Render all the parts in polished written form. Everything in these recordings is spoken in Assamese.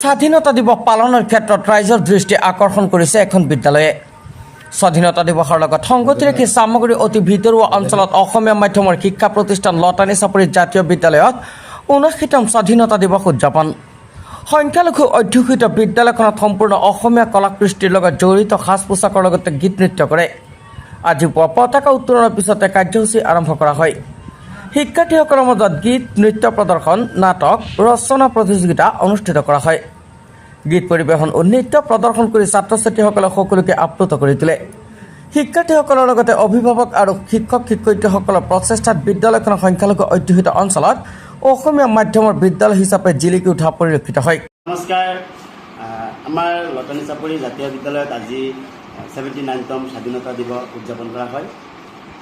স্বাধীনতা দিৱস পালনৰ ক্ষেত্ৰত ৰাইজৰ দৃষ্টি আকৰ্ষণ কৰিছে এখন বিদ্যালয়ে। স্বাধীনতা দিৱসৰ লগত সংগতি ৰাখি চামগুৰি অতি ভিতৰুৱা অঞ্চলত অসমীয়া মাধ্যমৰ শিক্ষা প্ৰতিষ্ঠান লতানি চাপৰি জাতীয় বিদ্যালয়ত ৭৯তম স্বাধীনতা দিৱস উদযাপন। সংখ্যালঘু অধ্যুষিত বিদ্যালয়খনত সম্পূৰ্ণ অসমীয়া কলা কৃষ্টিৰ লগত জড়িত সাজ পোছাকৰ লগতে গীত নৃত্য কৰে। আজি পুৱা পতাকা উত্তোলনৰ পিছতে কাৰ্যসূচী আৰম্ভ কৰা হয়। শিক্ষাৰ্থীসকলৰ মাজত গীত নৃত্য প্ৰদৰ্শন, নাটক, ৰচনা প্ৰতিযোগিতা অনুষ্ঠিত কৰা হয়। গীত পৰিৱেশন ও নৃত্য প্ৰদৰ্শন কৰি ছাত্ৰ ছাত্ৰীসকলে সকলোকে আপ্লুত কৰি তোলে। শিক্ষাৰ্থীসকলৰ লগতে অভিভাৱক আৰু শিক্ষক শিক্ষয়িত্ৰীসকলৰ প্ৰচেষ্টাত বিদ্যালয়খনৰ সংখ্যালঘু অধ্যুষিত অঞ্চলত অসমীয়া মাধ্যমৰ বিদ্যালয় হিচাপে জিলিকি উঠা পৰিলক্ষিত হয়। নমস্কাৰ, আমাৰ লতানি চাপৰি জাতীয় বিদ্যালয়ত আজি 79তম স্বাধীনতা দিৱস উদযাপন কৰা হয়।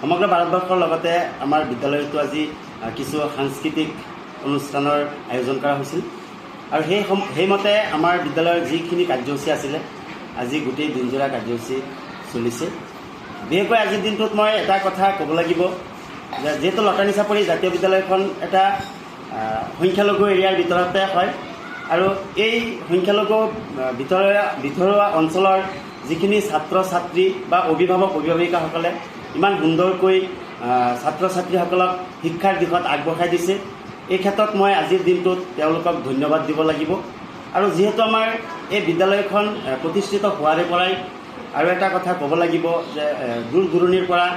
সমগ্ৰ ভাৰতবৰ্ষৰ লগতে আমাৰ বিদ্যালয়তো আজি কিছু সাংস্কৃতিক অনুষ্ঠানৰ আয়োজন কৰা হৈছিল আৰু সেইমতে আমাৰ বিদ্যালয়ৰ যিখিনি কাৰ্যসূচী আছিলে আজি গোটেই দিনজোৰা কাৰ্যসূচী চলিছে। বিশেষকৈ আজিৰ দিনটোত মই এটা কথা ক'ব লাগিব যে যিহেতু লতানি চাপৰি জাতীয় বিদ্যালয়খন এটা সংখ্যালঘু এৰিয়াৰ ভিতৰতে হয় আৰু এই সংখ্যালঘু ভিতৰুৱা অঞ্চলৰ যিখিনি ছাত্ৰ ছাত্ৰী বা অভিভাৱক অভিভাৱিকাসকলে ইমান সুন্দৰকৈ ছাত্ৰ ছাত্ৰীসকলক শিক্ষাৰ দিশত আগবঢ়াই দিছে, এই ক্ষেত্ৰত মই আজিৰ দিনটোত তেওঁলোকক ধন্যবাদ দিব লাগিব। আৰু যিহেতু আমাৰ এই বিদ্যালয়খন প্ৰতিষ্ঠিত হোৱাৰে পৰাই আৰু এটা কথা ক'ব লাগিব যে দূৰ দূৰণিৰ পৰা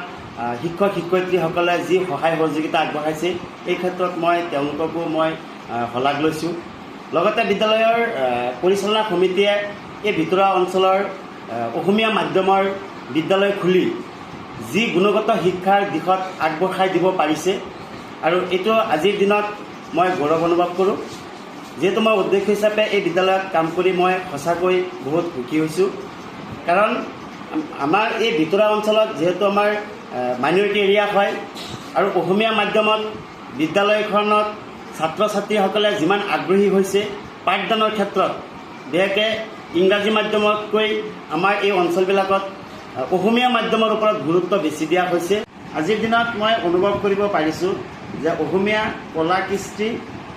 শিক্ষক শিক্ষয়িত্ৰীসকলে যি সহায় সহযোগিতা আগবঢ়াইছে, এই ক্ষেত্ৰত মই তেওঁলোককো মই শলাগ লৈছোঁ। লগতে বিদ্যালয়ৰ পৰিচালনা সমিতিয়ে এই ভিতৰুৱা অঞ্চলৰ অসমীয়া মাধ্যমৰ বিদ্যালয় খুলি যি গুণগত শিক্ষাৰ দিশত আগবঢ়াই দিব পাৰিছে আৰু এইটো আজিৰ দিনত মই গৌৰৱ অনুভৱ কৰোঁ। যিহেতু মই অধ্যক্ষ হিচাপে এই বিদ্যালয়ত কাম কৰি মই সঁচাকৈ বহুত সুখী হৈছোঁ, কাৰণ আমাৰ এই ভিতৰুৱা অঞ্চলত যিহেতু আমাৰ মাইনৰিটি এৰিয়া হয় আৰু অসমীয়া মাধ্যমত বিদ্যালয়খনত ছাত্ৰ ছাত্ৰীসকলে যিমান আগ্ৰহী হৈছে পাঠদানৰ ক্ষেত্ৰত, বিশেষকৈ ইংৰাজী মাধ্যমতকৈ আমাৰ এই অঞ্চলবিলাকত অসমীয়া মাধ্যমৰ ওপৰত গুৰুত্ব বেছি দিয়া হৈছে। আজিৰ দিনত মই অনুভৱ কৰিব পাৰিছোঁ যে অসমীয়া কলা কৃষ্টি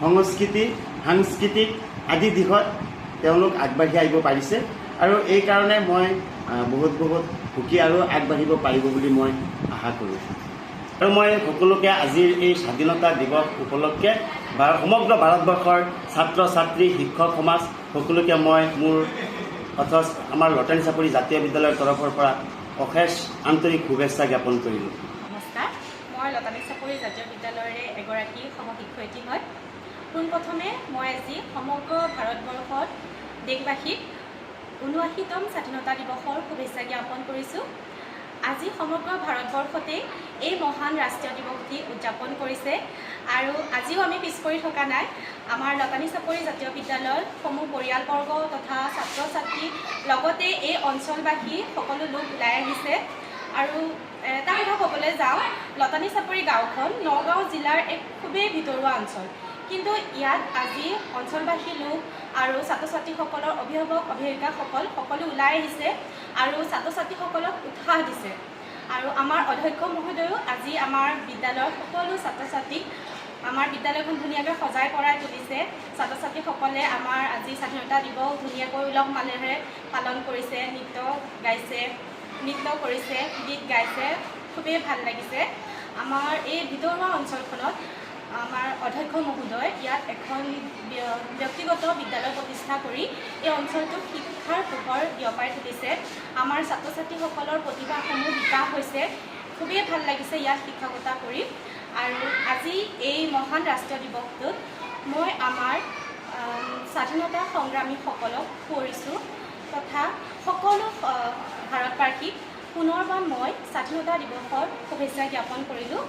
সংস্কৃতি সাংস্কৃতিক আদি দিশত তেওঁলোক আগবাঢ়ি আহিব পাৰিছে আৰু এই কাৰণে মই বহুত সুখী আৰু আগবাঢ়িব পাৰিব বুলি মই আশা কৰোঁ। আৰু মই সকলোকে আজিৰ এই স্বাধীনতা দিৱস উপলক্ষে সমগ্ৰ ভাৰতবৰ্ষৰ ছাত্ৰ ছাত্ৰী শিক্ষক সমাজ সকলোকে মই মোৰ অথচ আমাৰ লতানি চাপৰি জাতীয় বিদ্যালয়ৰ তৰফৰ পৰা অশেষ আন্তৰিক শুভেচ্ছা জ্ঞাপন কৰিলোঁ। নমস্কাৰ, মই লতানি চাপৰি জাতীয় বিদ্যালয়ৰে এগৰাকী সহশিক্ষয়িত্ৰী হয়। পোনপ্ৰথমে মই আজি সমগ্ৰ ভাৰতবৰ্ষত দেশবাসীক ৭৯তম স্বাধীনতা দিৱসৰ শুভেচ্ছা জ্ঞাপন কৰিছোঁ। আজি সমগ্ৰ ভাৰতবৰ্ষতে এই মহান ৰাষ্ট্ৰীয় দিৱসটি উদযাপন কৰিছে আৰু আজিও আমি পিছ পৰি থকা নাই। আমাৰ লতানি চাপৰি জাতীয় বিদ্যালয়ৰ সমূহ পৰিয়ালবৰ্গ তথা ছাত্ৰ ছাত্ৰী লগতে এই অঞ্চলবাসী সকলো লোক ওলাই আহিছে। আৰু এটা কথা ক'বলৈ যাওঁ, লতানি চাপৰি গাঁওখন নগাঁও জিলাৰ এক খুবেই ভিতৰুৱা অঞ্চল, কিন্তু ইয়াত আজি অঞ্চলবাসী লোক আৰু ছাত্ৰ ছাত্ৰীসকলৰ অভিভাৱক অভিভাৱিকাসকল সকলো ওলাই আহিছে আৰু ছাত্ৰ ছাত্ৰীসকলক উৎসাহ দিছে। আৰু আমাৰ অধ্যক্ষ মহোদয়েও আজি আমাৰ বিদ্যালয়ৰ সকলো ছাত্ৰ ছাত্ৰীক আমাৰ বিদ্যালয়খন ধুনীয়াকৈ সজাই পৰাই তুলিছে। ছাত্ৰ ছাত্ৰীসকলে আমাৰ আজি স্বাধীনতা দিৱস ধুনীয়াকৈ উলহ মালহেৰে পালন কৰিছে, নৃত্য কৰিছে, গীত গাইছে, খুবেই ভাল লাগিছে। আমাৰ এই ভিতৰুৱা অঞ্চলখনত আমাৰ অধ্যক্ষ মহোদয় ইয়াত এখন ব্যক্তিগত বিদ্যালয় প্ৰতিষ্ঠা কৰি এই অঞ্চলটোত শিক্ষাৰ পোহৰ বিয়পাই তুলিছে। আমাৰ ছাত্ৰ ছাত্ৰীসকলৰ প্ৰতিভাসমূহ বিকাশ হৈছে, খুবেই ভাল লাগিছে ইয়াত শিক্ষকতা কৰি। আৰু আজি এই মহান ৰাষ্ট্ৰীয় দিৱসটোত মই আমাৰ স্বাধীনতা সংগ্ৰামীসকলক সুঁৱৰিছোঁ তথা সকলো ভাৰতবাসীক পুনৰবাৰ মই স্বাধীনতা দিৱসৰ শুভেচ্ছা জ্ঞাপন কৰিলোঁ।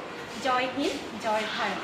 জয় হিন্দ, জয় ভাৰত।